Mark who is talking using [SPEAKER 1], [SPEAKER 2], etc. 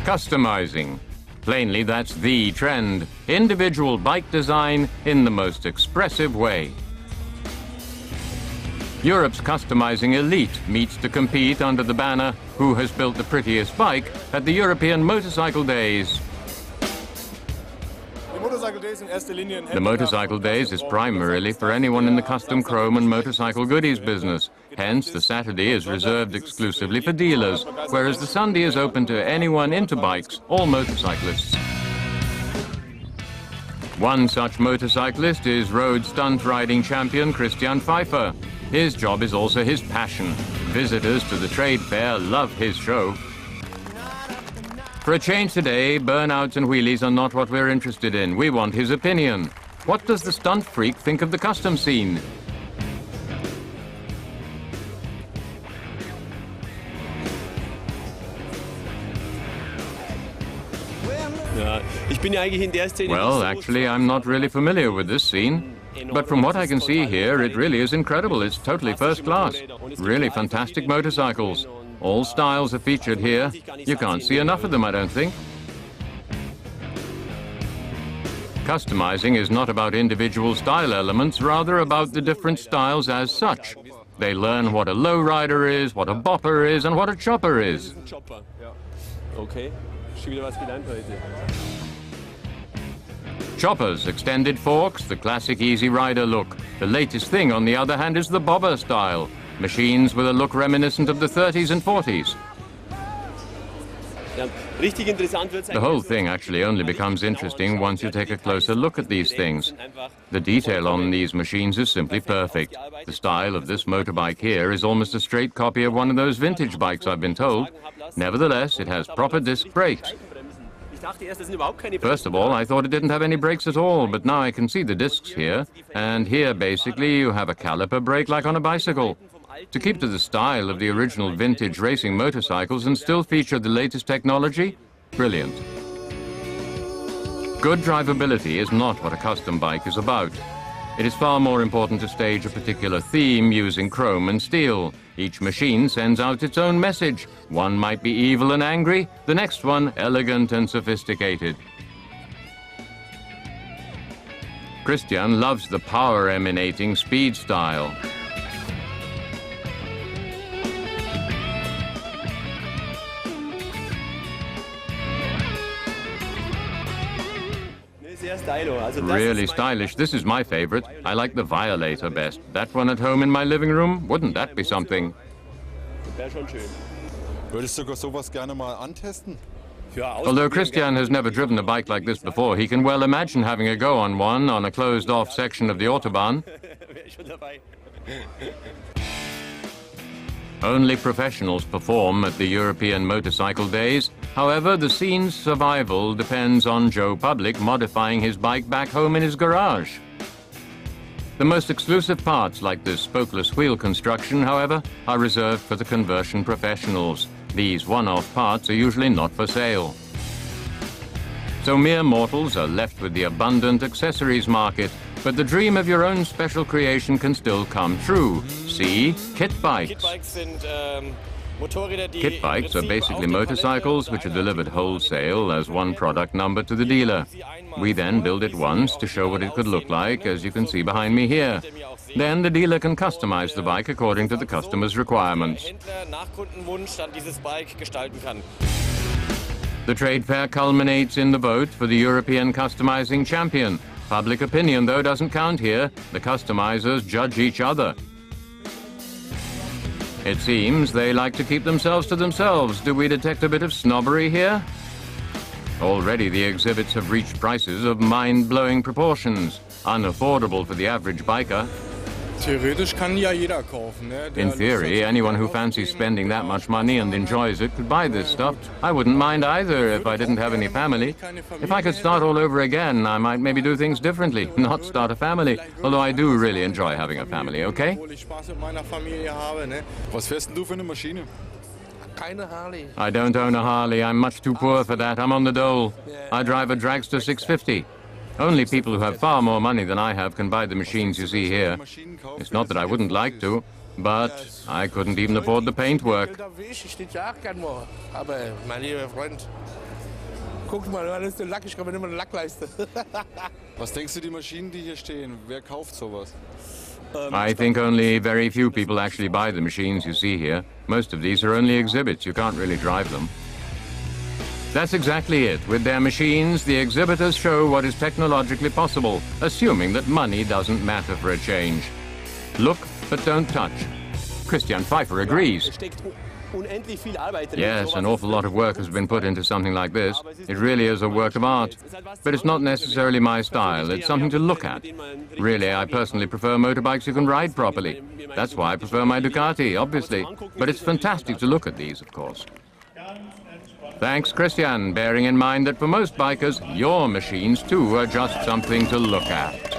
[SPEAKER 1] Customizing. Plainly, that's the trend. Individual bike design in the most expressive way. Europe's customizing elite meets to compete under the banner "Who has built the prettiest bike?" at the European Motorcycle Days. The Motorcycle Days is primarily for anyone in the custom chrome and motorcycle goodies business. Hence, the Saturday is reserved exclusively for dealers, whereas the Sunday is open to anyone into bikes, all motorcyclists. One such motorcyclist is road stunt riding champion Christian Pfeiffer. His job is also his passion. Visitors to the trade fair love his show. For a change today, burnouts and wheelies are not what we're interested in. We want his opinion. What does the stunt freak think of the custom scene? Well, actually, I'm not really familiar with this scene. But from what I can see here, it really is incredible. It's totally first class. Really fantastic motorcycles. All styles are featured here. You can't see enough of them, I don't think. Customizing is not about individual style elements, rather about the different styles as such. They learn what a lowrider is, what a bopper is, and what a chopper is. Choppers, extended forks, the classic Easy Rider look. The latest thing, on the other hand, is the bobber style. Machines with a look reminiscent of the 30s and 40s. The whole thing actually only becomes interesting once you take a closer look at these things. The detail on these machines is simply perfect. The style of this motorbike here is almost a straight copy of one of those vintage bikes, I've been told. Nevertheless, it has proper disc brakes. First of all, I thought it didn't have any brakes at all, but now I can see the discs here. And here, basically, you have a caliper brake like on a bicycle. To keep to the style of the original vintage racing motorcycles and still feature the latest technology, brilliant. Good drivability is not what a custom bike is about. It is far more important to stage a particular theme using chrome and steel. Each machine sends out its own message. One might be evil and angry, the next one elegant and sophisticated. Christian loves the power-emanating speed style. Really stylish. This is my favorite. I like the Violator best. That one at home in my living room, wouldn't that be something? Although Christian has never driven a bike like this before, he can well imagine having a go on one on a closed-off section of the Autobahn. Only professionals perform at the European Motorcycle Days. However, the scene's survival depends on Joe Public modifying his bike back home in his garage. The most exclusive parts, like this spokeless wheel construction, however, are reserved for the conversion professionals. These one-off parts are usually not for sale. So mere mortals are left with the abundant accessories market, but the dream of your own special creation can still come true. See, kit bikes. Kit bikes are basically motorcycles which are delivered wholesale as one product number to the dealer. We then build it once to show what it could look like, as you can see behind me here. Then the dealer can customize the bike according to the customer's requirements. The trade fair culminates in the vote for the European Customizing Champion. Public opinion, though, doesn't count here. The customizers judge each other. It seems they like to keep themselves to themselves. Do we detect a bit of snobbery here? Already the exhibits have reached prices of mind-blowing proportions, unaffordable for the average biker. In theory, anyone who fancies spending that much money and enjoys it could buy this stuff. I wouldn't mind either if I didn't have any family. If I could start all over again, I might maybe do things differently, not start a family, although I do really enjoy having a family, okay? I don't own a Harley. I'm much too poor for that. I'm on the dole. I drive a Dragster 650. Only people who have far more money than I have can buy the machines you see here. It's not that I wouldn't like to, but I couldn't even afford the paintwork.
[SPEAKER 2] Guck mal, das ist der Lack, ich kann mir nicht mal eine Lackleiste.
[SPEAKER 3] Was denkst du, die Maschinen, die hier stehen, wer kauft sowas?
[SPEAKER 1] I think only very few people actually buy the machines you see here. Most of these are only exhibits. You can't really drive them. That's exactly it. With their machines, the exhibitors show what is technologically possible, assuming that money doesn't matter for a change. Look, but don't touch. Christian Pfeiffer agrees. Yes, an awful lot of work has been put into something like this. It really is a work of art. But it's not necessarily my style. It's something to look at. Really, I personally prefer motorbikes you can ride properly. That's why I prefer my Ducati, obviously. But it's fantastic to look at these, of course. Thanks, Christian, bearing in mind that for most bikers, your machines too are just something to look at.